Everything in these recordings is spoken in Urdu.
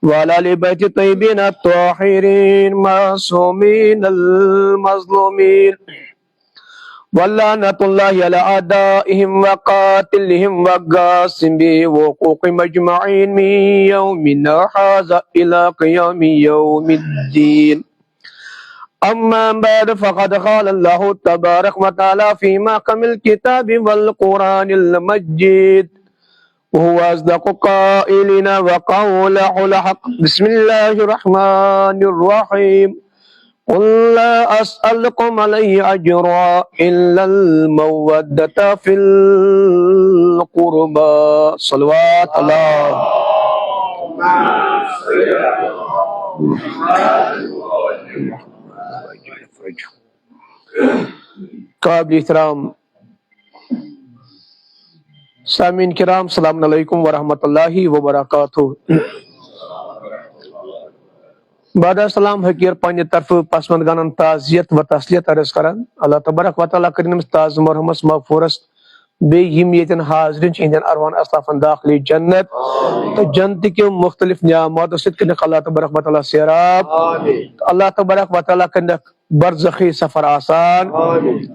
وعلى آل بيت الطيبين الطاهرين معصومين المظلومين ولعنة الله على أعدائهم وقاتلهم وقاسم بحقوق مجمعين من يومنا هذا إلى قيام يوم الدين. أما بعد فقد قال الله تبارك وتعالى في محكم الكتاب والقرآن المجيد وهو أصدق قائلين وقوله الحق. بسم الله الرحمن الرحيم. قل لا أسألكم عليه أجرا إلا المودة في القربى. صلوات الله. قابل احترام سامعین کرام، السلام علیکم ورحمۃ اللہ وبرکاتہ. بعد السلام حقیر پنہ طرف پسماندگانن تعزیت و تسلیت عرض کران. اللہ تبارک و تعالیٰ کرن تاز مرحمس مغفورس بیم یتن حاضرین ہندین اروان اسلافن داخلی جنت تو جنت کے مختلف نعمات ست کرن اللہ تبارک و تعالیٰ سیراب. اللہ تبارک و تعالیٰ کرن برزخی سفر آسان.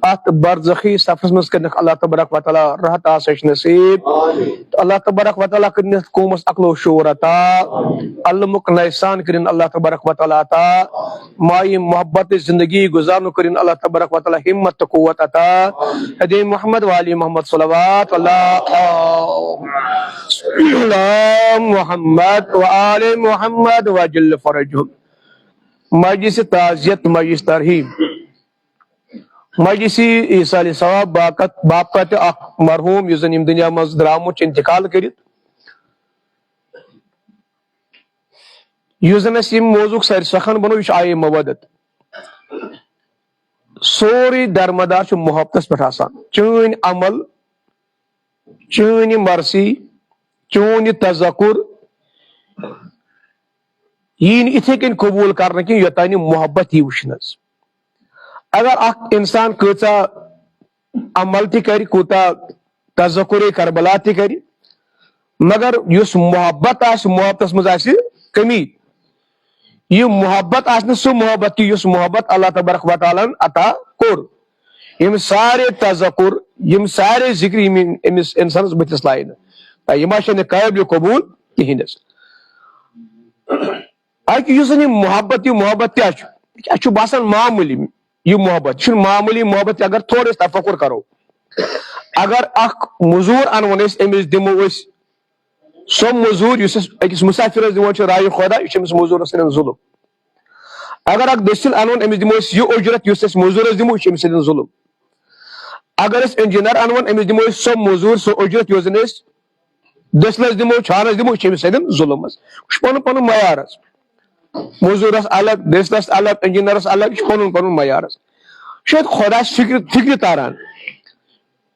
ات برزخی سفر مز کرن اللہ تبارک و تعالیٰ راحت آسائش نصیب. اللہ تبارک و تعالیٰ کرن قومس عقل و شعور عطا. علمک لسان کرن اللہ تبارک و تعالیٰ عطا. مائی محبت زندگی گزارن کرن اللہ تبارک و تعالیٰ ہمت قوت عطا. حدی محمد والی محمد صلوات اللہ محمد وآل محمد وجل فرجهم. مجلس تعزیت، مجلس ترحیب، مجلس ایصال ثواب باپت اخ مرحوم یس زن یم دنیا مز درامت انتقال کرت. یس زن اس یم موضوع سر سخن بنو یہ آئے مودت. سوری درمدار محبت پہ آسان. چون عمل، چون مرسی، چون تذکر یہ اتھے کن قبول کرنے کی یوتان محبت ہی وچھن. اگر اخ انسان کچا عمل تہ کر، کوتا تذکر کربلا تہ کر، مگر اس محبت محبت مز کمی، یہ محبت آس سو محبت کی اس محبت اللہ تبارک و تعالیٰ عطا کور. یم سارے تذکر، یم سارے ذکر امس انسانس بتس لائن یہ قابل قبول کہین. اس محبت، یہ محبت کیا باسان معمولی. یہ محبت معمولی محبت. اگر تھوڑا تفکر کرو، اگر اخ مزور انون امس دمو سو مزور اکس مسافرس دمو رائے خدا، یہ مزورس سن ظلم. اگر اخ دسل انون امس دمو یہ اجرت اس مزورس دمو یہ سن ظلم. اگر اس انجینئر انون امس دمو سو مزور سو اجرت یوزن دسلس دمو چھانس دمو یہ سن ظلم. پن پن معیار مزورس الگ، دسلس الگ، انجینئرس الگ، پن پن معیار. شاید خدا فکر تاران.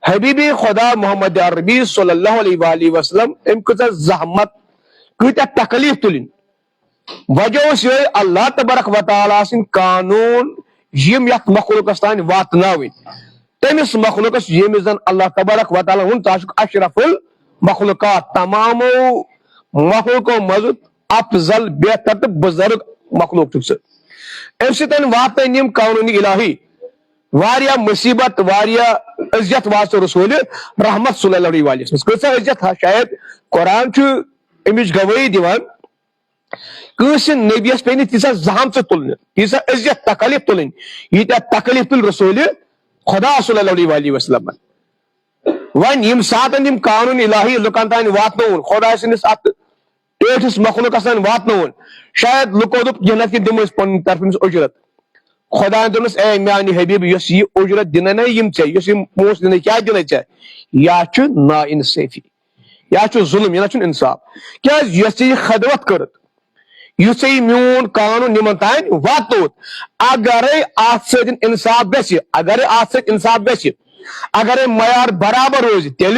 حبیب خدا محمد عربی صلی اللہ علیہ وآلہ وسلم ام کتا زحمت، کتا تکلیف تلین. وجہ سے اللہ تبارک و تعالیٰ سن قانون یم یت مخلوقس تان واتناوین. تمس مخلوقس یم زن اللہ تبارک و تعالیٰ ہن تاشک اشرف المخلوقات، تمام مخلوقوں مز افضل بہتر تو بزرگ مخلوق چھ. ام سن واتن یم قانون الہی واریا مصیبت، واریا عزت واسطہ رسول رحمت صلی اللہ علیہ وسلم. کیسا عزت شاید قرآن امچ گواہی دیوان کنس نبیس پہ تیسا زحمت تلن، تیسا عزت تکلیف تلن، یہ تکلیف تل رسول خدا صلی اللہ علیہ وسلم. ون یم ساتن یم قانون الہی لکن تان واتنون، خدا سنس ات ایٹھس مخلوق تان واتنون، شاید لکو دپ جنت کی دمس پن طرف اجرت. خدا دنس اے میانی حبیب یس یہ اجرت دن یم ٹھیک، یس پونس دن کیا دن ٹھیک، یا نا انصافی، یا ظلم، یا انصاف. کیا یس یہ خدمت کرت، یس میون قانون نمن تان واتوت، اگر ات ست انصاف گژھِ، اگر ات ست انصاف گژھِ، اگر معیار برابر روز تیل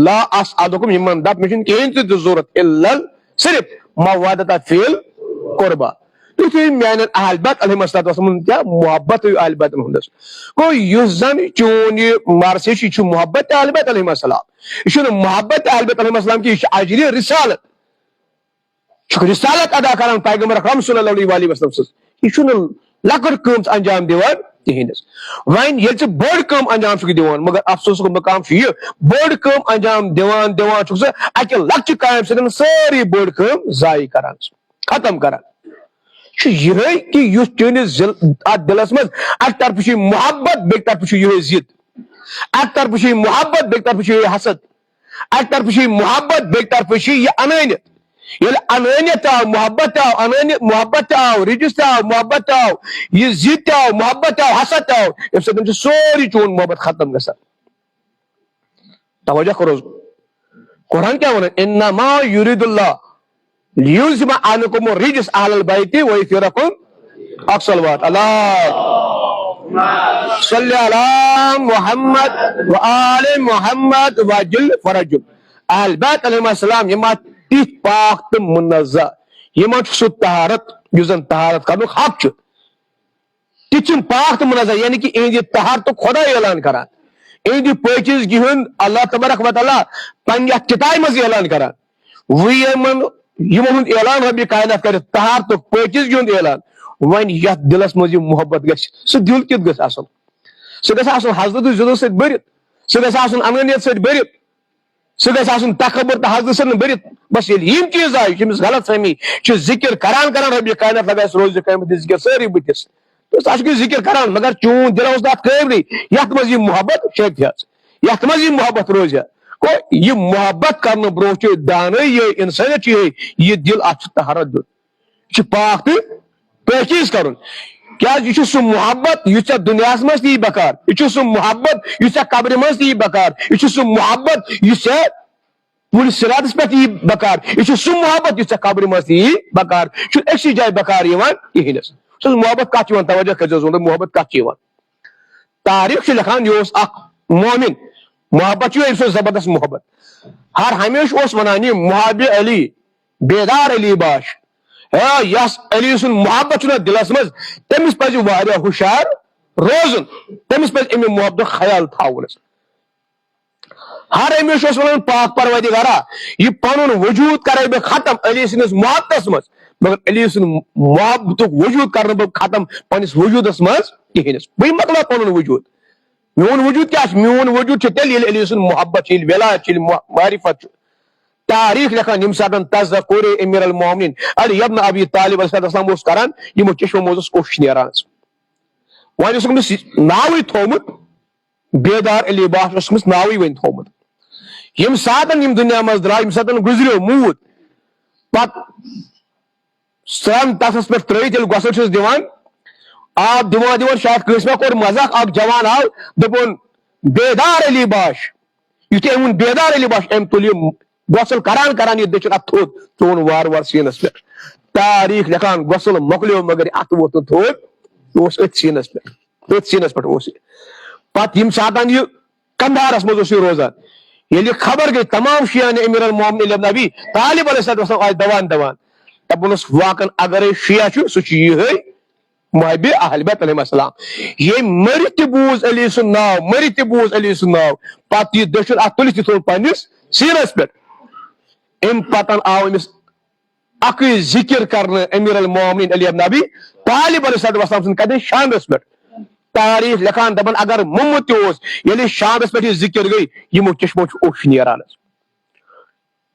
لا اسعدکم یمن دپ مجھن کہیں تہ ضرورت الا صرف مودۃ فی القربى. تھی میان اہل بیت علیہ السلام کیا محبت اہل بیت ہندس گو اس زن چون یہ مرثی یہ محبت اہل بیت علیہ السلام. یہ محبت اہل بیت علیہ السلام کی اجری رسالت. رسالت ادا کران پیغمبر اکرم صلی اللہ علیہ وسلم یہ لکٹ کم انجام دیوان کہین وین یل بڑ کم انجام دیوان مگر افسوس مقام یہ بڑ کم انجام دیوان سہ اکہ لکچہ کامہ سۭتۍ ساری بڑ کم ضائع کران ختم کران یہ کہ چٲنِس ات دلس مز اکہ طرف محبت بیٚکہِ طرف یہ ضد اکہ طرف محبت بیٚکہِ طرف یہ حسد اکہ طرف محبت بیٚکہِ طرف یہ انانیت یل انانیت آو محبت آو محبت آو رجس آو محبت آو یہ ضد آو محبت آو حسد آو ام سۭتۍ سوری چون محبت ختم گژھان توجہ کرو قرآن کیا ونان انما یرید اللہ لیذهب عنکم الرجس اہل البیت ویطہرکم اقصی الصلوات اللہ صلی علی محمد وآل محمد وجل فرجم اہل بیت علیہ السلام یہ تیت پاک تو منزہ یہ سہ طہارت زن طہارت کرن حق تیت پاک تو منزہ یعنی کہ یہ طہارت خدا اعلان کران یہ پاکیزگی ہند اللہ تبارک و تعالیٰ پنہ کتاب مز اعلان کران ہند اعلان رب کائنات کر طہارت پاکیزگی ہند اعلان ون یت دلس مز محبت گژھِ سہ دل کت گژھِ آسن سہ گژھِ آسن حسرت ضدو سۭتۍ بٔرِتھ سہ گژھِ آسن انانیت سۭتۍ بٔرِتھ سہ گژھِ آسن تکبر تو حسرت سۭتۍ بٔرِتھ بس ییٚلہِ یم چیز آئی چمس غلط فہمی ذکر کران رب کائنات لگا روز قیامت ذکر ساری بتس تو ذکر کران مگر چون دل اس ات قٲبلٕے یتھ منٛز یہ محبت شیخ یتھ منٛز یہ محبت روزِ یہ محبت کرنے برو دانائی یہ انسانیت یہ دل ات طہارت دیُن یہ پاک تو پاکیز کرن یہ سہ محبت یہ دنیا مز تی بکار یہ سہ محبت یہ قبر مز تی بکار یہ سہ محبت یہ پوری صراطس پہ تی بکار یہ سہ محبت یہ قبر مز تی بکار اکسی جائے بکار کہین سہ محبت کت توجہ کر محبت کت تاریخ لکھان یہ مومن محبت یہ زبردست محبت ہر ہمیشہ ونان یہ محب علی بیدار علی باش یس علی سن محبت دلس مز تمس پہ ہوشیار روزن تمس پہ ام محبت خیال تھاون ہر ہمیشہ ونان پاک پروردگارا یہ پن وجود کرے بہ ختم علی سندس محبتس مز مگر علی سن محبت وجود کرنے بہ ختم پنس وجودس مز کہین بہ مکلا پن وجود میون وجود کیا میون وجود تیل یل علی سن محبت ولایت معرفت تاریخ لکھان یم ساتن تذکر امیر المومنین علی ابن ابی طالب علیہ السلام اس کران یمو چشمو موزس کوش نیران وۄنۍ اوسُکھ ناوٕے تھومُت بیدار علی باش اوسُکھ ناوٕے وۄنۍ تھومُت یم ساتن یم دنیا منٛز درٛاے یم ساتن گُزریو موٗد پتہٕ سرٛان تتھس پٮ۪ٹھ ترٲیِتھ ییٚلہِ غسل چھُس دِوان آب دِوان دِوان شاید کٲنٛسہِ ما کوٚر مزاق اکھ جوان آو دوٚپُن بیدار علی باش یُتھُے أمۍ ووٚن بیدار علی باش أمۍ تُل یہِ غسل کران کران یہ دٔچھُن اتھ تھوٚد ژٕ ووٚن وار وار سیٖنس پٮ۪ٹھ تاریخ لکھان غسل مۄکلیو مگر اتھ ووت نہٕ تھوٚد یہِ اوس أتھۍ سیٖنس پٮ۪ٹھ اوس یہِ پتہٕ ییٚمہِ ساتہٕ یہِ کندہارس منٛز اوس یہِ روزان ییٚلہِ یہِ خبر گٔے تمام شیعن امیر المومنین علی ابن ابی طالب علیہ السلام آیہِ دوان دپُنس واقعن اگرے شیعہ چھُ سُہ چھُ یِہے محب اہل بیت علیہ السلام یہ مرتھ تہ بوز علی سن ناو مرتھ تہ بوز علی سن ناو پتہ یہ دٔچھُن اتھ تُلِتھ تھوٚد پننس سیٖنس پٮ۪ٹھ ام پتن آو امس اکے ذکر کرنے امیر المومنین علی ابن ابی طالب علیہ السلام سن کدے شاندس پہ تاریخ لکھان دپان اگر ممت تہ ییٚلہِ شاندس پہ یہ ذکر گئی یمو چشمو اوش نیران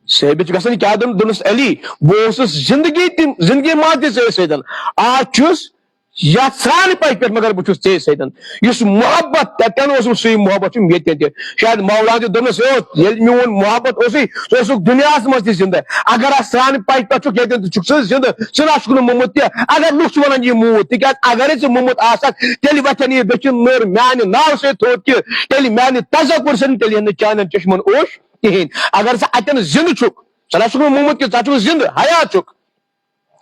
ثٲبت گژھان کیا دونس علی بہ اوسُس زندگی مان تہ ژےٚ سۭتۍ آج چھُس یتھ سران پہ پہ مگر بہ چھُس ژےٚ سۭتۍ یُس محبت تتین اوسُم سُے محبت چھُم ییٚتٮ۪ن تہِ شاید مولا تہِ دوٚپنس ییٚلہِ میون محبت اوسُے ژٕ اوسُکھ دُنیاہس منٛز تہِ زندٕ اگر اتھ سران پہ پہ چھُکھ ییٚتٮ۪ن تہِ چھُکھ ژٕ زندٕ ژٕ نہ چھُکھ نہٕ موٚمُت تہِ اگر لُکھ چھِ ونان یہِ موٗد تِکیازِ اگرے ژٕ موٚمُت آسکھ تیٚلہِ وتھن یہِ دٔچھِنۍ نٔر میانہِ ناو سۭتۍ تھوٚد کہِ تیٚلہِ میانہِ تذکر سۭتۍ تیٚلہِ یِن نہٕ چانٮ۪ن چشمن اوش کہیٖنۍ اگر ژٕ اتٮ۪ن زندٕ چھُکھ ژٕ نہ چھُکھ نہٕ موٚمُت کہِ ژٕ چھُکھ زندٕ حیات چھُکھ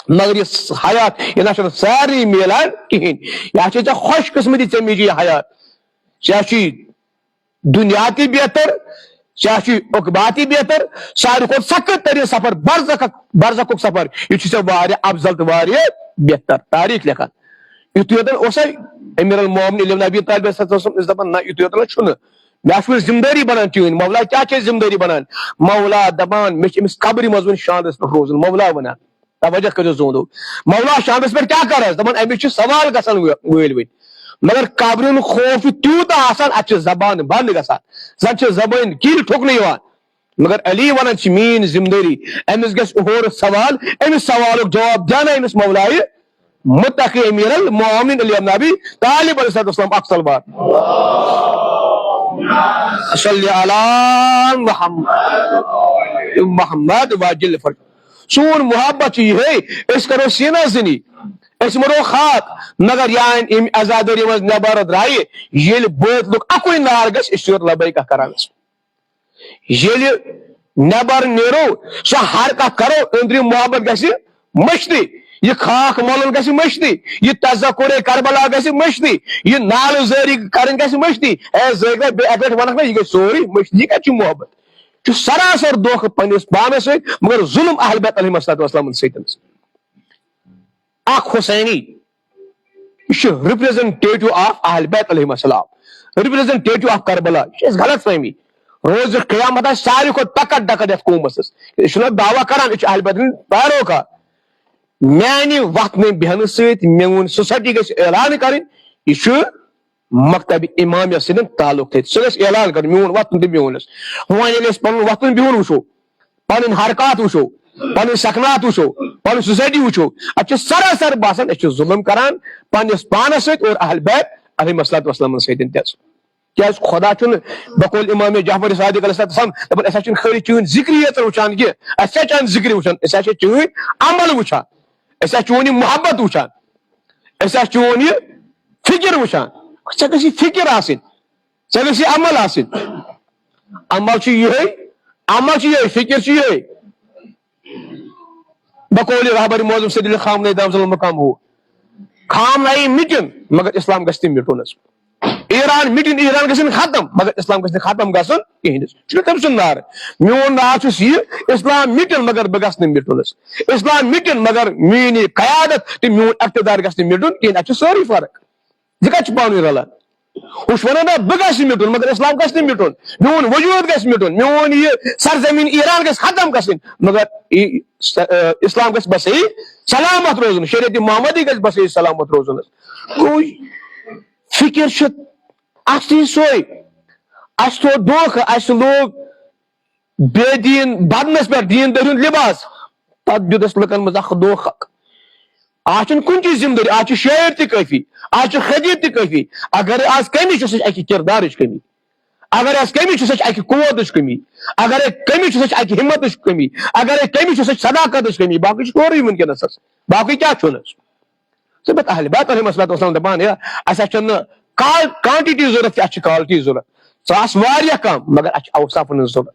مگر یہ حیات یہ نہ ساری میلان کہین یہ ژےٚ خوش قسمتی ژےٚ میجی یہ حیات ژےٚ دنیا تی بہتر ژےٚ عقباتی بہتر ساروی کھۄتہٕ سخت ترین سفر برزخُک سفر یہ ژےٚ واریاہ افضل تو واریاہ بہتر تاریخ لکھان یُتھُے یوتن اوسے امیر المومنین علی ابن ابی طالب ٲسۍ دپان نہ یُتھُے یوتن چھُنہٕ مےٚ چھُ ذمہ دٲری بنان چٲنۍ مولا کیٛاہ چھِ ذمہ دٲری بنان مولا دپان مےٚ چھِ أمِس قبرِ منٛز وۄنۍ شاندس پٮ۪ٹھ روزُن مولا ونان توجہ کرو زوندو مولا شامس پہ کیا کر دپان امس سوال گژھان ول ول مگر قبرن خوف تیوت آسان اتھ زبان بند گژھان زن زبان کل ٹھکنہ یوان مگر علی ونان مین ذمہ داری امس گژھِ اور سوال امس سوالک جواب دینا امس مولائے متقی امیر المومنین علی ابن ابی طالب علیہ السلام اکثر بار صلی علی محمد واجل فرج سون محبت یہ ہے اس کرو سینہ زنی اس مرو خاک مگر یان ازاداری مز نبر درائے یل بوت لوگ اکوئی نار گس اشور لبیک کران یل نبر نیرو سو ہر کا کرو اندری محبت گسی مشتی یہ خاک مولن گسی مشتی یہ تذکر کربلا گسی مشتی یہ نال زاری کرن گسی مشتی اے زیگا بے اکٹ ونک یہ گئی سوری مشتی یہ کیا محبت جو سراسر دوخ پنس پانس مگر ظلم اہل بیت علیہ السلام سیتن اخ حسینی یہ ریپریزنٹیٹو آف اہل بیت علیہ السلام ریپریزنٹیٹو آف کربلا یہ غلط فہمی روز قیامت ساری کو تکٹ ڈکٹ یتھ قومس یہ دعویٰ کران یہ اہل بیت پیروکار میانہ وتن بہن ست میون سوسائٹی گھس اعلان کریں یہ مکتب امامیہ سن تعلق تھے سہ گھس اعلان کر میون وتن تو بہنس وۄنۍ پن وتن بہن وچو پن حرکات وچو پن سکنات وچو پن سوسائٹی وچو اتھ سراسر باسان اس ظلم کران پنس پانس ست اور اہل بیت علیہ السلام ستن تہ کیا خدا چھ بقول امام جعفر صادق علیہ السلام دپان اس چھ خالی چون ذکری یت وچان کی اس چھ ذکری وچان اس چھ چون عمل وچان اس چون محبت وچان اس چون فکر وچان ژے گژھی فکر آسن ژے گژھی عمل آسن عمل چھ یہ فکر چھ یہ بقول رہبر معظم سید خامنہ دامت المقام ہو خامنہ مٹن مگر اسلام گژھِ نہٕ مٹن ایران مٹن ایران گژھِ ختم مگر اسلام گژھِ نہٕ ختم گژھن کہین یہ تم سن نار میون نار چھس یہ اسلام مٹن مگر بہ گژھِ نہٕ مٹنس اسلام مٹن مگر میٲنۍ قیادت تو میون اقتدار گژھِ نہٕ مٹن کہین اتھ چھ سٲری فرق یہ کتھ چھ پانوی رلان وہ ونان نا بہ گژھِ مٹن مگر اسلام گژھِ نہٕ مٹن میون وجود گژھِ مٹن میون یہ سرزمین ایران گژھِ ختم گژھن مگر اسلام گژھِ بسے سلامت روزن شریعت محمدی گژھِ بسے سلامت روزن فکر چھ اصلی سوئی اس تو دھوکھ اس لوگ بے دین بدنس پہ دین دار لباس پتہ دیتس لکن مز اخ دھوکھ آج کن چیز ذمہ داری آج شاعر تہ کافی آج خطیب تہ کافی اگر آج کمی سہ اکہ کردارچ کمی اگر آج کمی سہ اکہ قوتچ کمی اگر کمی سہ اکہ ہمتچ کمی اگر کمی سہ صداقتچ کمی باقی سورے ونکس باقی کیا چھ صبح اہل بیت علیہ السلام دپان اس کانٹٹی ضرورت اتھ کالٹی ضرورت ساس واریاہ کم مگر اتھ اوصافن ضرورت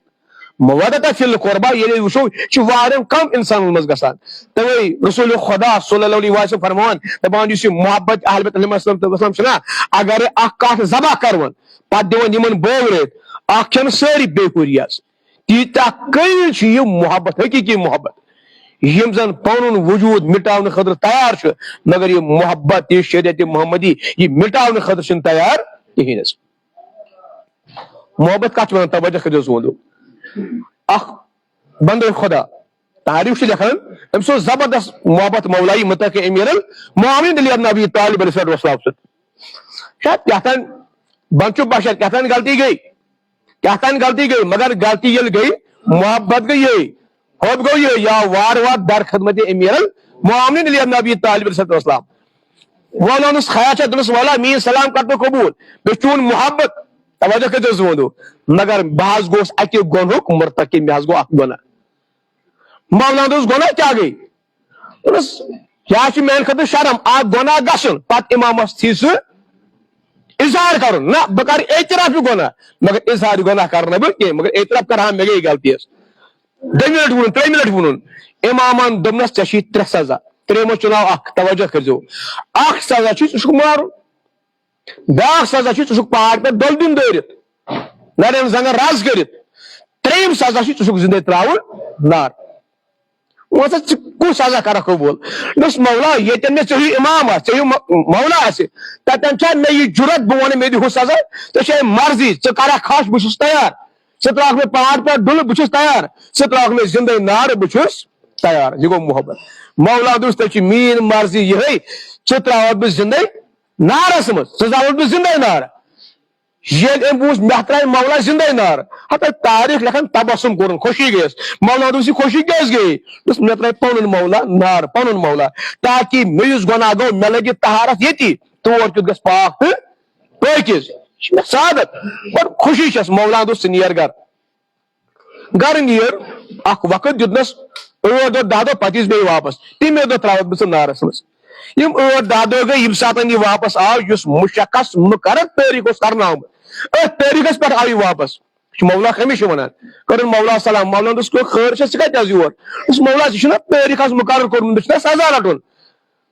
مودت فی القربہ یل وچو واریاہ کم انسان مز گژھان توے رسول خدا صلی اللہ علیہ وسلم فرمان دپان اس محبت اہل بیت علیہ السلام چھنا اگر اخ کٹ ذبح کرون پتہ دون یمن بوورت اخ چھن ساری بے حریاس تیتا قیل چھ یہ محبت حقیقی محبت یم زن پن وجود مٹاؤن خاطر تیار چھ مگر یہ محبت یہ شریعت محمدی یہ مٹاؤن خاطر چھ تیار کہین محبت کت ونان توجہ کرو زوندو اخ بندے خدا تعریف سے لکھان ام سو زبردست محبت مولائی متقی امیر المومنین علی ابن ابی طالب علیہ السلام سے شاید کہتن بنچو باشر کہتن غلطی گئی مگر غلطی یل گئی محبت گئی خود گو یہ یا وار وار در خدمت امیر المومنین علی ابن ابی طالب علیہ السلام ولانس خیاچہ دنس والا مین سلام کرتو قبول بے چون محبت توجہ کرتے زوندو مگر بحث گوس اکہ گنہک مرتکب مے گو اخ گناہ مولانا دوس گناہ کیا گئی دنس کیا چھ میان خاطر شرم اخ گناہ گژھن پتہ امامس تھی سہ اظہار کرن نہ بہ کر اعتراف گناہ مگر اظہار گناہ کرنا بہ کی مگر اعتراف کر مے گئی غلطی ترے منٹ ونن امامن دمنس ژے ترے سزا ترے چناو اخ توجہ کرزو اخ سزا چھ مارن بیاکھ سزا چھ پہاڑ پہ دل دن دورت نرین زنگر راز کرت تریم سزا چھ زندے تراون نار وہ کس سزا کر قبول دس مولا یتن میں ژے امام ژے مولا تتن چھ مے یہ جرت بہ ون مے دہ سزا ژے مرضی ژے کرا کھاش بہ چھس تیار ژے تراک میں پہاڑ پہ ڈل بہ چھس تیار ژے تراک میں زندے نار بہ چھس تیار یہ گو محبت مولا دوس تے مین مرضی یہ تراوت بہ زندے نارس مز ثاوت بہ زندے نار یل ام بوز مہ ترائے مولا زندے نار ہتہ تاریخ لکھان تبسم کورن خوشی گیس مولا دوس خوشی کیس گئی دوس مہ ترائے پنن مولا نار پنن مولا تاکہ میس گناہ گو مے لگی طہارت یتی تور کیت گس پاک تو پاکیز مے سعادت اور خوشی چھس مولا دوس نیر گھر نیر اخ وقت دیتنس 8 دہ 10 دہ پتہ بی واپس تمے دہ تراوت بہ نارس مز یم 8 10 دہ گئی یم سات یہ واپس آو اس مشخص مقرر تاریخ اس کرنا ات تاریخس پہ آئی واپس مولا ہمیشہ ونان کرن مولا سلام مولا دس کو خیر سے کتہ یور اس مولا یہ تاریخ مقرر کورمت سزا رٹن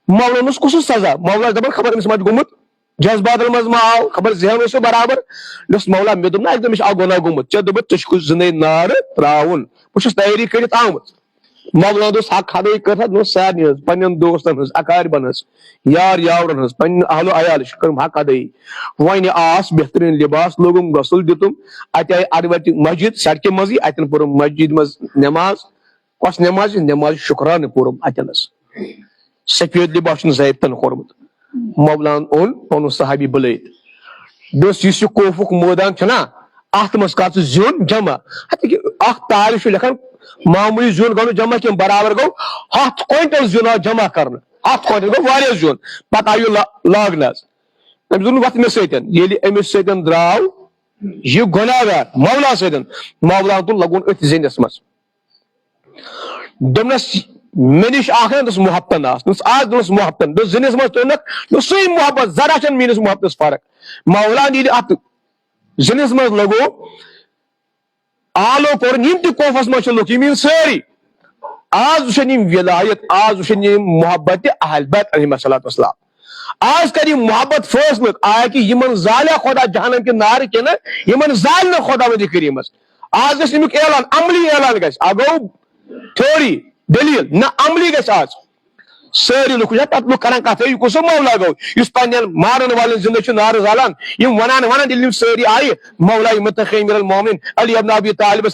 مولا نس کس سزا مولا دپان خبر امس مت گومت جذبات مز ما آو خبر ذہن اس برابر دس مولا مے دم نا ایک دم آو گناہ گومت ے دپ ٹھک زندے نار تراون بس تیاری کرت آمت مولا دس حق ہدائی کر سارے پن دوستن ہز اقاربن ہز یار یاورن ہز پن اہل و عیال کرم حق ادائی ون آس بہترین لباس لوگم غسل دتم ات آئی اڑوت مسجد سڑکہ مزی اتن پورم مسجد مز نماز کس نماز نماز شکرانہ پورم اتنس سفید لباس زیبتن کورمت مولان اون پن صحابی بلائت دس اس کوفک میدان چھنا ات مز کر زیون جمع اخ تاریخ لکھان معمولی زیون گو جمع کی برابر گو 100 کوئنٹل زیون جمع کرنا 100 کوئنٹل گو واریاہ زیون پتہ آیو لاگنہ تم دون وت مے سن یل امس سن دراو یہ گناہ گار مولا سن مولا تو لگون ات زندس مز دمنس مے نش آخ دس محبتن آس آج دس محبتن دس زنس مز تونک سی محبت ذرا چھ میس محبتس فرق مولا نیل ات زنس مز لگو آلو کور یم تہ کوفس مز لوک یم ساری آج وچھن یم ولایت آج وچھن یم محبت اہل بیت علیہم الصلوۃ والسلام آج کر یہ محبت فیصلہ آیا کہ یمن زالیا خدا جہنم کے نار کے نا یمن زال نہ خدا ودی کریمس آج گژھِ امیک اعلان عملی اعلان گژھِ اگو تھوڑی دلیل نہ عملی گژھِ آج ساری لوگ پتہ لوگ کران کت یہ کس مولا گو اس پن مارن والن زندہ نار زالان یم ونان ونان یل ساری آئی مولا متقی امیر المومنین علی ابن ابی طالب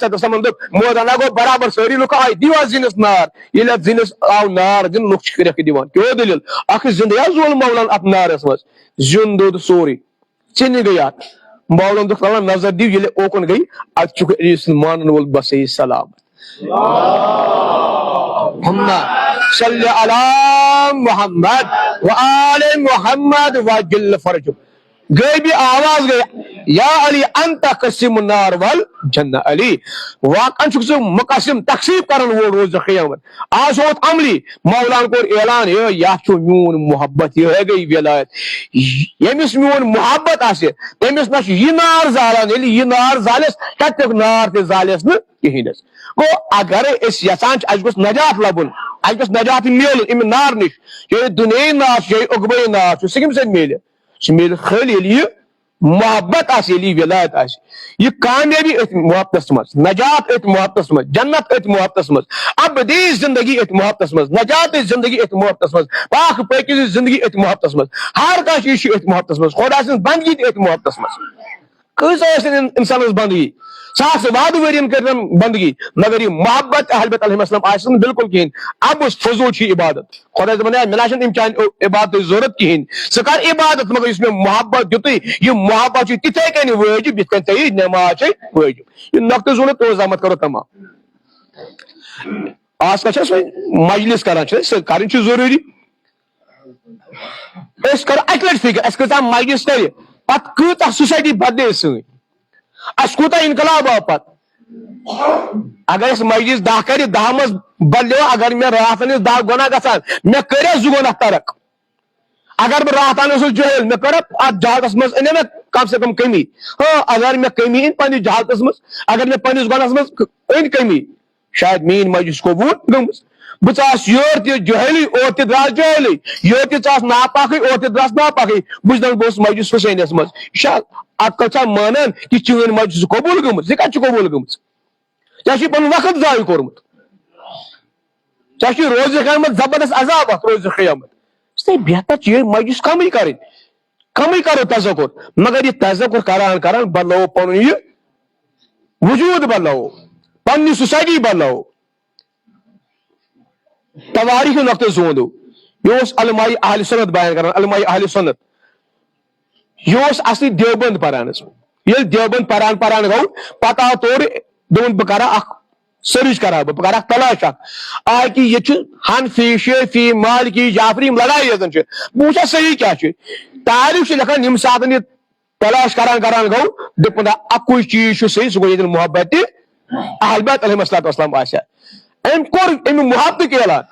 مولانا گو برابر ساری لوگ آئی دیوا زنس نار یل ات زنس آو نار دن لوگ کرک دیوان کیو دلیل اخ زندہ زول مولان ات نارس مز زیون دود سوری چن گئی ات مولان دک نظر دیو یل اوکن گئی ات چھ مانن وول بس سلام صلی علی محمد وآل محمد وجل فرج گئی بھی آواز گئی یا علی انت قسم النار والجنہ علی واقعا چھ مقسم تقسیم کرن وول روز قیامت آج ہوت عملی مولان کور اعلان یا چھ میون محبت یہ گئی ولایت یمس میون محبت آسہ تمس نہ یہ نار زالان یل یہ نار زالس تک نار تہ زالس نہ کہینس گو اگر اس یسان اس گوس نجات لبن اس گوس نجات میل ام نار نش یہ دنیا نار یہ عقبہ نار سکم سے میل میل خالی یہ محبت آس یلی ولایت آس یہ کامیابی ات محبت مز نجات ات محبت مز جنت ات محبت مز ابدی زندگی ات محبت مز نجات زندگی ات محبت مز پاک پاکی زندگی ات محبت مز ہر کھانا چیز ات محبت مز خدا سن بندگی ات محبت مز کس انسان بندگی ساس واد ورین کرن بندگی مگر یہ محبت اہل بیت علیہ السلام آسن بالکل کہین اب اس فضول چھ عبادت خدا دپان مے نشن امچان عبادت ضرورت کہین سہ کر عبادت مگر اس میں محبت دیت یہ محبت تتھے کن واجب یت کن تی نماز واجب یہ نقطہ ضرورت توجہ مت کرو تمام آج کا مجلس کران کرن ضروری اس کرو اکہ لٹ فکر اس کتا مجلس کر پتہ کۭژاہ سوسائٹی بدلے سن اس کوتا انقلاب آو پت اگر اس مجلس 10 کر 10 مز بدلو اگر میں راتن 10 گناہ گژھان میں کرے 2 گناہ ترک اگر بہ راتن جہل میں کر ات جہالتس مز ان میں کم سے کم کمی ہاں اگر میں کمی ان پنس جہالتس مز اگر میں پنس گناہس مز ان کمی شاید مین مجلس قبول گمس بہ ژاس یور تہ جہلی اور تہ دراس جہلی یور تہ ژاس ناپاکی اور تہ دراس ناپاکی بہٕ دن بہٕ مجلس حسینس مز شاید ات کچھ مانان کہ چون مجلس قبول گمت ژٕ کتہ قبول گمت ژےٚ پن وقت ضایع کورمت ژےٚ روز قیامت زبردست عذاب ات روز قیامت اس لیے بہتر چھ مجلس کمی کریں کمی کرو تذکر مگر یہ تذکر کران کران بدلو پن یہ وجود بدلو پنی سوسائٹی بدلو تواریخ نقطہ زوندو یہ علماء اہل سنت بیان کران علماء اہل سنت یہ اصلی دیوبند پران یل دیوبند پران گو پتہ آو تور دون بہ کرا اخ سرچ کرا بہ کرا تلاش آ کہ یہ حنفی شیفی مالکی جعفری لڑائی یتن بہ وچھا صحیح کیا تاریخ لکھان یم سات یہ تلاش کران گو دپن اکوئی چیز صحیح سہ گو یتن محبت اہل بیت علیہم السلام آسیا ام کور ام محبت اعلان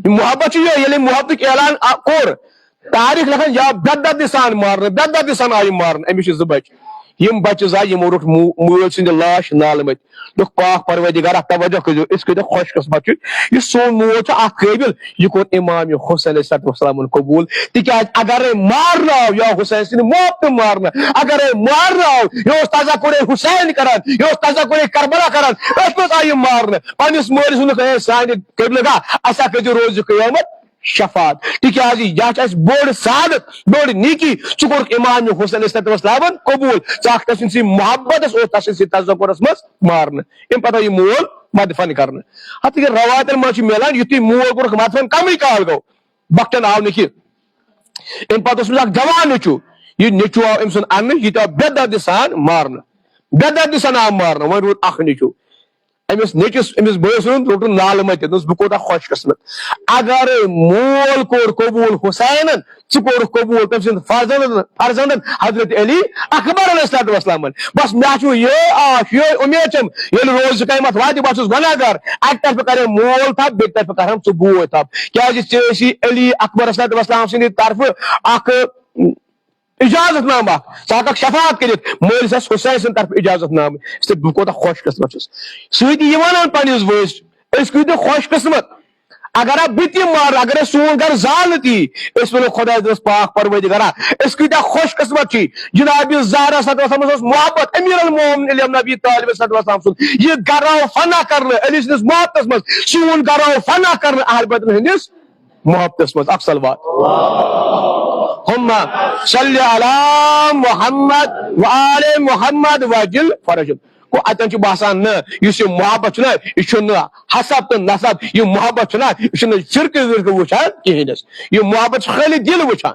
محبت یل محبت اعلان کور تاریخ لکھان یا بدد سان مارن بدد سان آئی مارن امس زٕ بچ یم بچہ زائی یمو روٹ مول سند لاش نال مت دک پاک پروردگار توجہ کرو اس کتنا خوش قسمت یہ سون مول اخ قابل یہ کور امام حسین علیہ السلام قبول تکیاز اگر مارنا یا حسین سند موت مارنا اگر مارنا یہ تازہ کور حسین کران یہ تازہ کور کربلا کران اس مت آئی مارن پنس مول سند سان قبل گا اسا کر روز قیامت شفاعت تکیاز یہ بوڑ سعادت بوڑ نیکی ثور امام حسین علیہ السلام قبول ثاق تس سی محبت اور تس سی تذکرس مز مارن ام پتہ یہ مول مدفن کرنے ہتھ یہ روایت مجھ ملان یتھی مول کورک مدفن کمی کال گو بختن آو نکی ام پتہ اس اخ جوان نیچو یہ نیچو آو ام سن ان یہ بے درد سان مارن بے درد سان آو مارن وہ روٹ اخ نیچو امس نیچس امس بس روٹ نال مت بہ کوتہ خوش قسمت اگر مول کور قبول حسین ثور قبول تم سند فرزند حضرت علی اکبر علیہ السلام بس مے یہ آش یہ امید چم یل روز قیامت وات بہ گناہ گار اک طرف کرے مول تھپ بیک طرف کرم ثہ بوے تھپ کیا علی اکبر علیہ السلام سند طرف اک اجازت نامہ ثاق شفاعت کرت مولس حسین سند طرف اجازت نامہ اس بہ کوتہ خوش قسمت سی یہ ونان پنس ویس اس کت خوش قسمت اگر آپ بت مار اگر سون گھر زال تی اس ونو خدا دس پاک پروردگارا اس کتیا خوش قسمت چی جناب زہرا صلی اللہ علیہ وسلم محبت امیر المومنین علی ابن ابی طالب صلی اللہ علیہ وسلم یہ گراو فنا کرنے علی سندس محبت مز سون گراو فنا کرنے اہل بیت ہندس محبت مز اکثر بات ہم صلی علی محمد وآل محمد وجل فرجم کو اتن باسان نا اس محبت یہ حسب تو نسب یہ محبت یہ فرق ورق وچان کہینس یہ محبت خالی دل وچان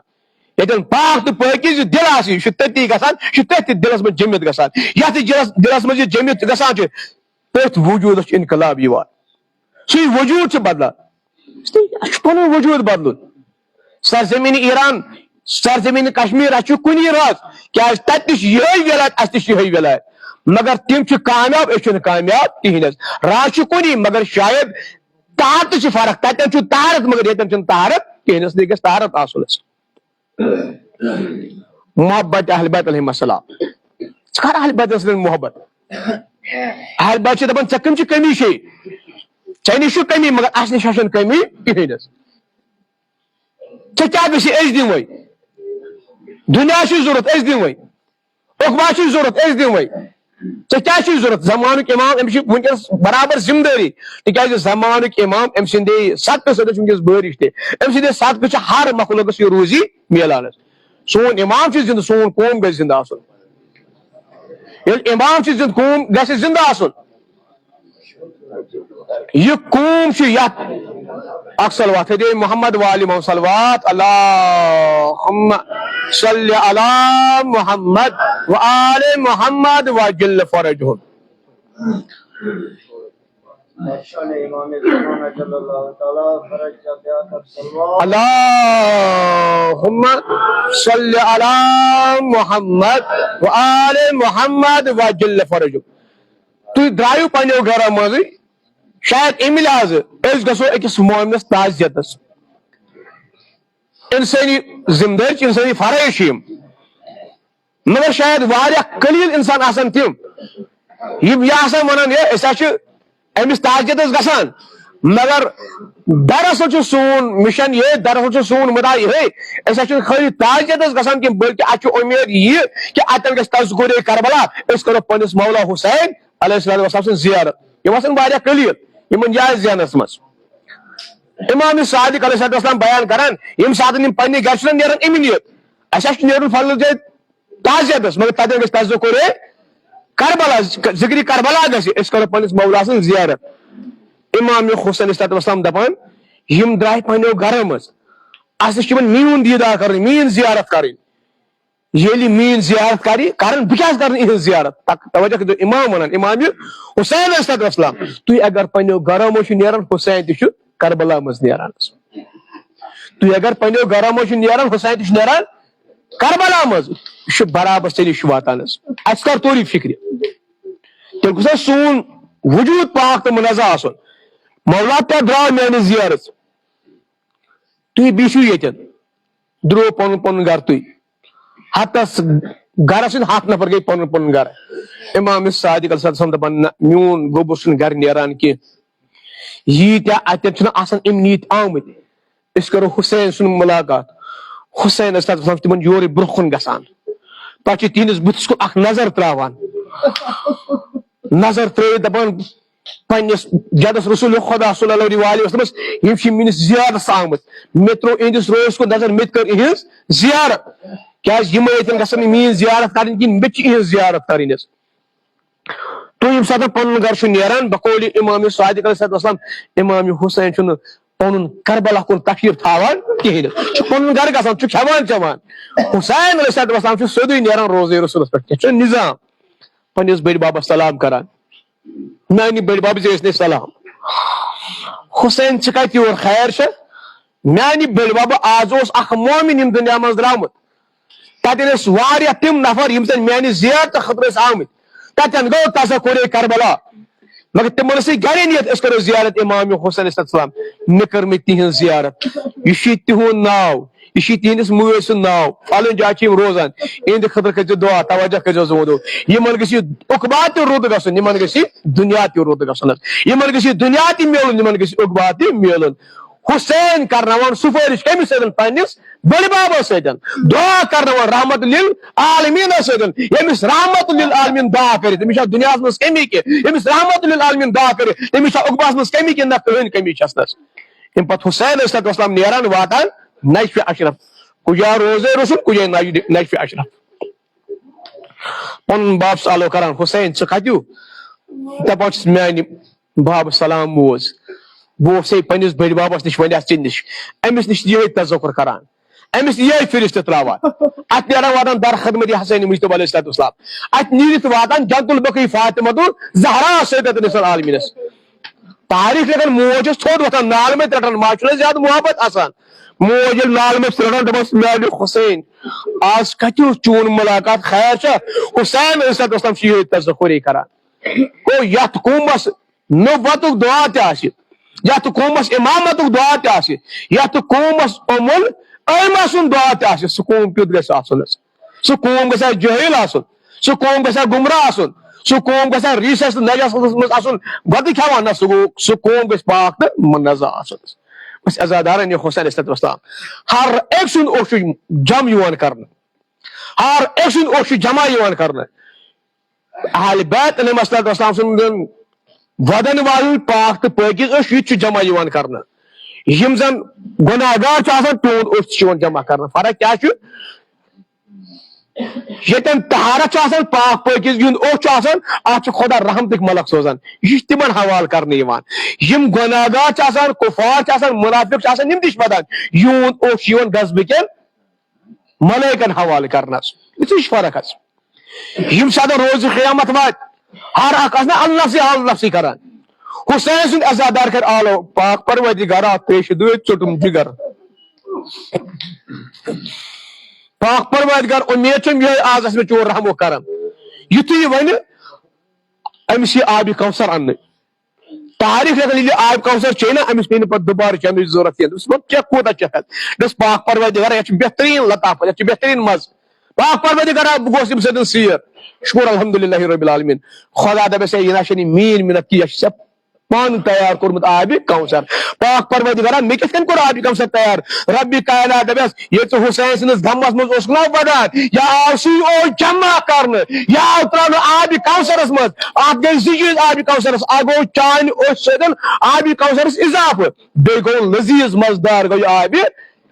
یتن پاک تو پاکیز دل آسی یہ تتی گسان یہ تتی دلس من جمت گسان یت دلس من جمت گسان تت وجود انقلاب یوان سی وجود بدلان پن وجود بدلن سرزمین ایران سرزمین کشمیر اچھو کنی راز کیا تتش یہ ولایت اس یہ ولایت مگر تم کامیاب اس کامیاب کہینس راز کنی مگر شاید طاقت فرق تتن طہارت مگر یتن طہارت کہینس گھس طہارت آسن محبت اہل بیت علیہم السلام کر اہل بیت سن محبت اہل بیت دپان ژے کم کمی چی ژے نش کمی مگر اس نش کمی کہینس ژے کیا گژھی أسۍ دِموے دنیا ضرورت أسۍ دِموے اخبا ضرورت أسۍ دِموے ژے کیا ضرورت زمانک امام أمس ونکس برابر ذمہ داری تکیاز زمانک امام أمۍ سندے صدقہ سۭتۍ ونکس بٲرش تہ أمۍ سندے صدقہ ہر مخلوقس یہ روزی میلان سون امام زندہ سون قوم گژھِ زندہ آسن ییٚلہِ امام زندہ قوم گژھِ زندہ آسن یہ قوم یت اکثلوات ہے محمد والی محمد صلوات اللہم صلی علی محمد وآل محمد وجل فرجہم اللہم صلی علی محمد وآل محمد وجل فرجہم تھی درائیو پنو گھر مزے شاید امہ لحاظ اس گھو اکس مومنس تعزیتس انسانی ذمہ داری انسانی فرائض مگر شاید واریاہ قلیل انسان آسان تم یم یہ آسان ونان اس امس تعزیتس گژھان مگر دراصل سون مشن یہ دراصل سون مدعا یہ اس خالی تعزیتس گژھان کی بلکہ اتھ امید یہ کہ اتن گژھِ تذکرے کربلا اس کرو پنس مولا حسین علیہ السلام سن زیارت یہ آسان واریاہ قلیل یمن جائز ذہنس مز امام صادق علیہ السلام بیان کران یم سات پنہ گھر نیران امنیت اس نیرن فضل جائے تعزیتس مگر تتن گژھِ تذکرے کربلا ذکر کربلا گژھِ اس کرو پنس مولا سن زیارت امام حسین علیہ السلام دپان یم درائے پنو گھرو مز اس میون دیدار کریں مین زیارت کریں یلی مین زیارت کرن بہ کیاز کرن اہن زیارت توجہ کرو امام ونان امام حسین علیہ السلام تھی اگر پنو گھرو مز نیران حسین تہ کربلا مز نیران تھی اگر پنو گھرو مز نیران حسین تہ نیران کربلا مز یہ برابر تیلی واتان اس کر توری فکر تیل گھس سون وجود پاک تو منزہ آسن مولا پہ درا میانہ زیارت تھی بہو یتن درو پن پن گھر تھی ہتس گھرس ہاتھ نفر گئی پن پن گھر امام صادق علیہ السلام دپان میون گوبر چھن گھر نیران کی ییتیا اتن چھن آسان ام نیت آمت اس کرو حسین سن ملاقات حسین علیہ السلام تمن یور برہ کن گژھان پتہ تہندس بتس کن اخ نظر تراوان نظر ترٲوِتھ دپان پنس جدس رسول خدا صلی اللہ علیہ وسلم یم میس زیارتس آمت مے ترو اہندس رویس کن نظر مت کر اہنز زیارت کیاز یم یتن گژھن مین زیارت کریں کن مے چھ اہنز زیارت کریں تو یم ساتھ پن گھر نیران بقول امام صادق علیہ السلام امام حسین چھن پن کربلا کن تشریف تھاوان کہین پن گھر گژھان کھیوان چوان حسین علیہ السلام سیودے نیران روزے رسولس پہ نظام پنس بڑ بابس سلام کران میانہ بڑ بب دس سلام حسین کت یور خیر میانہ بڑ بب آز اخ مومن یم دنیا مز درامت تتن واریاہ تم نفر یم زن میانہ زیارت خطر آمت تتن گو تصور کربلا مگر تمن سی گرے نیت اس کرو زیارت امام حسین علیہ السلام مے کر مے تہن زیارت یہ تہند ناو یہ تہندس مٲلۍ سُنٛد ناو فلن جائے روزان اہند خطر کر دعا توجہ کر زو یمن گژھِ عقبا تہ رُت گژھُن یمن گژھِ دنیا تہ رُت گژھُن یمن گژھِ دنیا تہ ملُن یمن گژھِ عقبا تہ ملُن حسین کرناوان سفارش کمس سۭتۍ پننس بڑ بابس سۭتۍ دعا کرناوان رحمت للعالمین سۭتۍ یمس رحمت للعالمین دعا کرِ تٔمِس چھا دنیاہس منٛز کمی کینٛہہ یمس رحمت للعالمین دعا کرِ تٔمِس چھا عقباہس منٛز کمی کینٛہہ نہ کٕہٕنۍ کمی چھسنس امہِ پتہٕ حسین علیہ السلام نیران واتان نجف اشرف کجا روزے رسول کجا نجف اشرف پن باپ سالو کران حسین ثتو دپان چھس میانہ باب سلام بوز بہٕ پنس بڑ بابس نش ونیا ژےٚ نش امس نش یہ تذکر کران امس یہ فرشتہ تراوان ات نیران واتان در خدمت حسین مجتبی علیہ السلام ات نیرتھ واتان جنت البقی فاطمہ زہرا سیدۃ النساء العالمین تاریخ لیکن موج تھوڑ وتان نال میں رٹان ماں چھُنہ زیادہ محبت آسان موج نال میں رٹان دپان میانہ حسین آز کتو چون ملاقات خیر چھا حسین علیہ السلام یہ تذکر کران گو یتھ قومس نبوتک دعا تہ آسہِ یتھ قومس امامتک دعا تہ آسہِ یتھ قومس ائمہ سُنٛد دعا تہ آسہِ سُہ قوم کیُتھ گژھِ آسُن سُہ قوم گژھِ جٲہل آسُن سُہ قوم گژھِ گمراہ آسُن سُہ قوم گژھِ ریٖسس تہٕ نجسس منٛز آسُن گۄڈٕ کھٮ۪وان نہ سُہ قوم گژھِ پاک تہٕ منزہ آسُن بس عزادارن یہ حسین علیہ السلام ہر ایک سُنٛد اوس چھُ جم یِوان کرنہٕ ہر ایک سُنٛد اوس چھُ جمع یِوان کرنہٕ اہل بیت علیہ السلام سُنٛد ودن والن پاک تو پاکیز یہ جمع یوان کرنا یم زن گناہگار تہد اوس جمع کرنا فرق کیا یتن طہارت پاک پاکیز ہند اوس ات خدا رحمتک ملک سوزان یہ تمن حوالہ کرنے یم گناہگار کفار منافق یم تہ ودان یہند اوس غضب کن ملائکن حوالہ کرنس یہ فرق یم ساتھ روز قیامت وات ہر اخ اللہ سے کران حسین سن عزادار کر آلو پاک پروردگار پیش دت ٹوٹم جگر پاک پروردگار امید چھم یہ آز اس میں چور رحم و کرم یتھے ون امس یہ آب کوثر ان تاریخ لیکن یہ آب کوثر چینا امس پہ پتہ دوبارہ چمچ ضرورت کیا کوتا چکت دس پاک پروردگار یہ بہترین لطافت یہ بہترین مز پاک پروردگار گوس ام سن سیر شکر الحمدللہ رب العالمین خدا دپس یہ نشنی مین منت کی پان تیار کورمت آب کوثر پاک پروردگار مے کت کن کور آب کوثر تیار رب کائنات دپس یہ تو حسین سنس غمس مز اوس نا ودان یا آو سی او جمع کرن یا آو تران آب کوثرس مز ات گئی چیز آب کوثرس اگو چان اوس سدن آب کوثرس اضافہ بے گو لذیذ مزدار گو آب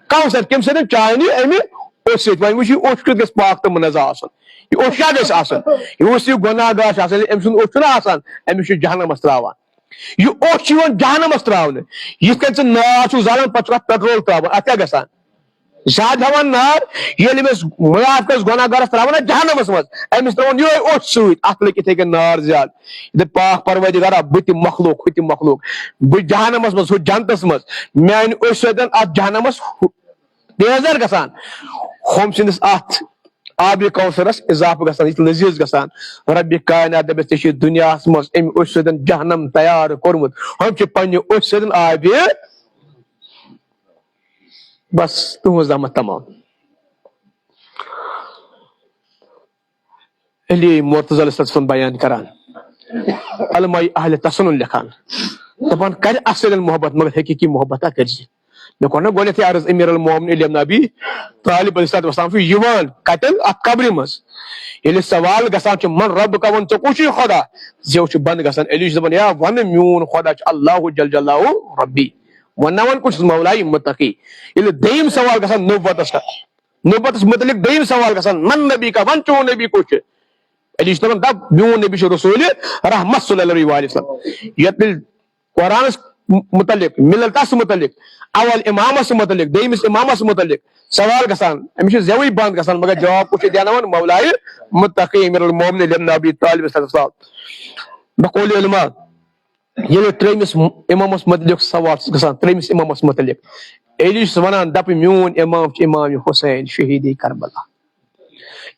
کوثر کم سدن چان امی اوس سد ون وچ اوس کت گس پاک تو منزہ آسن یہ اوس کیا گس آسن یہ اوس گناہگار آسن ام سن اوس چھنا آسان امس چھ جہنمس تراوان یہ اوش جہنمس تراؤن یہ کن نار زالان پہ پیٹرول تراؤن ات کیا گژھان زیادہ ہاں نار یل امس معاف کس گناہ گارس تراؤن جہنمس مز امس تراؤن یہ اوش ست ات لگ اتھے کن نار زیادہ پاک پروردگارا بت مخلوق ہت مخلوق بہ جہنمس مز ہو جنتس مز میانہ اوش سۭتۍ ات جہنمس تیزر گژھان ہم سندس ات آب کوثرس اضافہ گژھان یہ لذیذ گژھان رب کائنات دپس ژےٚ چھُے دنیاہس منٛز امہِ اوٚش سۭتۍ جہنم تیار کوٚرمُت ہم چھِ پننہِ اوٚش سۭتۍ آبِ بس تُہنٛز رحمت تمام علی معتزل صن بیان کران علماء اہل تسنن لکھان دپان کر اصل محبت مگر حقیقی محبت کرزِ مےٚ کوٚر نا گۄڈنیتھٕے عرض امیر المومن علی ابن ابی طالب علیہ السلام چھُ یِوان کتٮ۪ن اتھ قبرِ منٛز ییٚلہِ سوال گژھان چھُ من رب کا ون ژےٚ کُس چھُے خدا زیو چھُ بند گژھان علی چھُ دپان یا ون میون خدا چھُ اللہ جل جلالہ ربی ون نا ون کُس مولاي متقی ییٚلہِ دوٚیِم سوال گژھان نبوتس متعلق دوٚیِم سوال گژھان من نبی کا ون چون نبی کُس چھُ علی چھُ دپان دپ میون نبی چھُ رسول رحمت صلی اللہ علیہ وسلم یتھ قرآنس متعلق ملتس متعلق اول امامس متعلق دویمس امامس متعلق سوال گژھان امس زیوی بند گژھان مگر جواب کچھ دیان مولاي متقی امیر المومن علی ابن ابی طالب صاحب بقول علماء ییٚلہِ ترٛیمِس امامس متعلق سوال گژھان ترٛیمِس امامس متعلق علی چھُس ونان دپ میون امام چھُ امام حسین شہید کربلا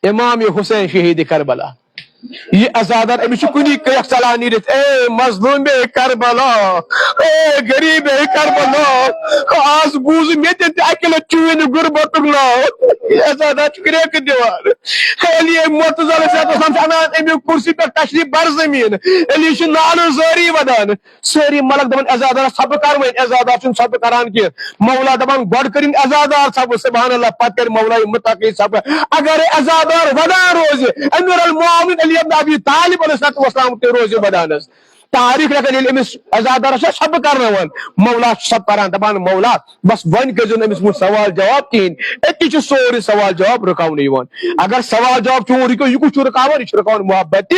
امام حسین شہید کربلا یہ ازادار امس کنی کیک ژلان نیرتھ اے مظلوم کربلا اے غریب کربلا آز بوز مے تہِ اکہِ لٹہِ چٲنۍ غربتُک ناو ازادار چھُ کریکہٕ دِوان علی معتزل صاحب چھُ انان امیُک کرسی پٮ۪ٹھ تشریف بر زمین علی چھُ نالہٕ زٲری ودان سٲری ملک دپان ازادار ژھۄپہٕ کر وۄنۍ ازادار چھُنہٕ ژھۄپہٕ کران کینٛہہ مولا دپان گۄڈٕ کٔرِنۍ ازادار ژھۄپہٕ سبحان اللہ پتہٕ کرِ مولاي متقی ژھۄپہٕ اگرے ازادار ودان روزِ امیر المومن علی ابن ابی طالب علیہ السلام تہِ روزِ ودانس تاریخ لیکن ییٚلہِ أمِس ازادارس چھِ ژھۄپہٕ کرناوان مولا چھُ ژھۄپہٕ کران دپان مولا بس وۄنۍ کٔرزیٚو نہٕ أمِس وۄنۍ سوال جواب کہیٖنۍ أتی چھُ سورُے سوال جواب رُکاونہٕ یِوان اگر سوال جواب چون رُکیو یہِ کُس چھُ رُکاوان یہِ چھُ رُکاوان محبت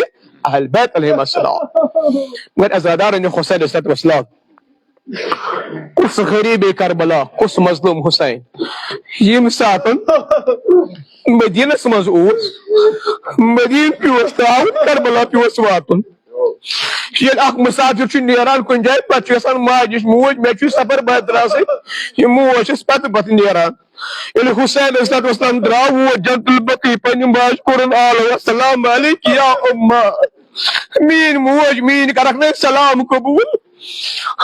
اہل بیت علیہم السلام مگر ازادار حسین علیہ السلام کس غریب کربلا کس مظلوم حسین یم ساتن مدینس مز مدین پیوس تراؤن کربلا پیوس واتن یل اخ مسافر نیران کن جائے پتہ گژھان ماجش موج مے سفر بدراس یہ موج پتہ نیران یل حسین علیہ السلام درا ووت جنت البقی پنہ ماج کورن آلو السلام علیک یا امہ مین موج مین کرک نا سلام قبول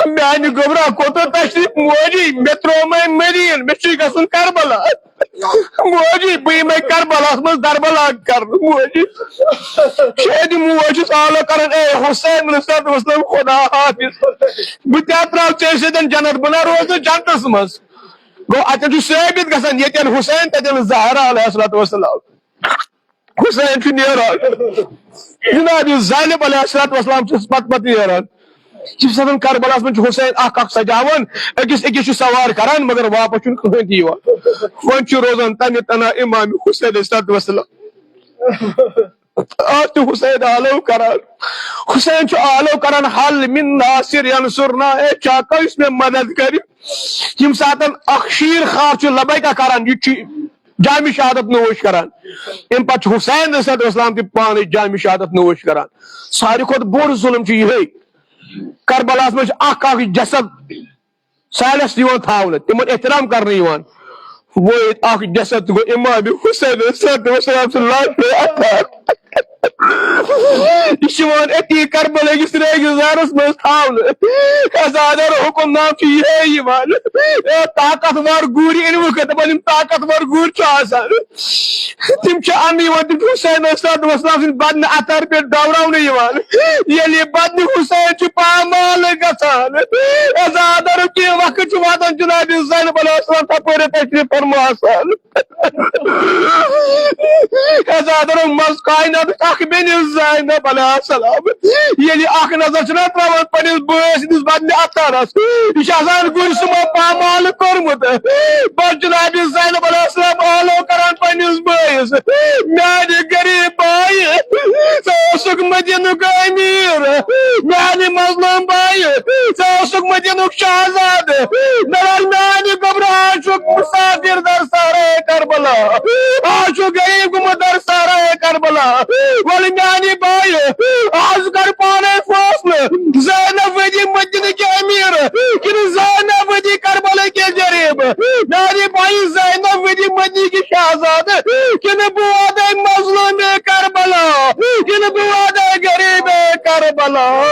میانہ گبرا کوتر تشریف موجی مے ترو میں مدین مے چھ گژھن کربلا موجی بہ میں کربلاس مز دربلا کر موجی شاید موج آلو کران اے حسین علیہ السلام خدا حافظ بہ کیا تراو ژے سۭتۍ جنت بہ نا روزٕ جنتس مز گو اتن ثابت گژھان یتن حسین تتن زہرا علیہ السلام حسین چھ نیران جناب ظالم علیہ السلام چھ پتہ نیران سن کربلاس من حسین اخ سجاوان اکس اکس سوار کران مگر واپس چھُنہٕ کٕہٕنۍ تہِ یِوان وۄنۍ چھُ روزان تنہِ تنا امام حسین علیہ السلام آت حسین آلو کران حسین چھُ آلو کران حل من ناصر ینصرنا اے چاکا یُس مےٚ مدد کرِ ییٚمہِ ساتن اکھ شیٖر خار چھُ لبیکا کران یہِ چھُ جامع شہادت نوش کران امہِ پتہٕ چھُ حسین علیہ السلام تہِ پانے جامع شہادت نوش کران ساروی کھۄتہٕ بوٚڑ ظُلم چھُ یِہے کربلاس مجھ اکھ جسد سالس یوان تھاونہٕ تمن احترام کرنہٕ یوان وہ اکھ جسد گو امام حسین علیہ السلام سے لاش یہ اتی کربلا کس ریگزارس مز تھاونہٕ ازادار حکم نام یہ طاقتور گوری انوک دپان طاقتور گر تم ان تم حسین علیہ السلام سن بدن اتر پہ دوران یل بدن حسین پامال گھان ازادار کی وقت واتان جناب زینب علیہ السلام تپر تشریف فرما ازادار مز کائنات اخ بین زینب علیہ السلام یل اخ نظر چھ تراوان پنس بٲے سندس بدن اترس یہ گر سما پامال کورمت بس جناب زینب علیہ السلام آلو کران پنس بٲیس میانہ غریب بھائی ژٕ اوسُکھ مدینُک امیر میانہ مظلوم بھائی Zeyin'in şahzade. Meral kabra aşık musafir der saray Karbala. Aşık eyvum der saray Karbala. Valmani bayi. Azgar pane faslı. Zeynep vedi Medine ki emir. Kini Zeynep vedi Karbala ki cerib. Nari bayi Zeynep vedi Medine ki şahzade. Kini bu aday mazlum Karbala. Kini bu aday garib Karbala.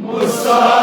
Musa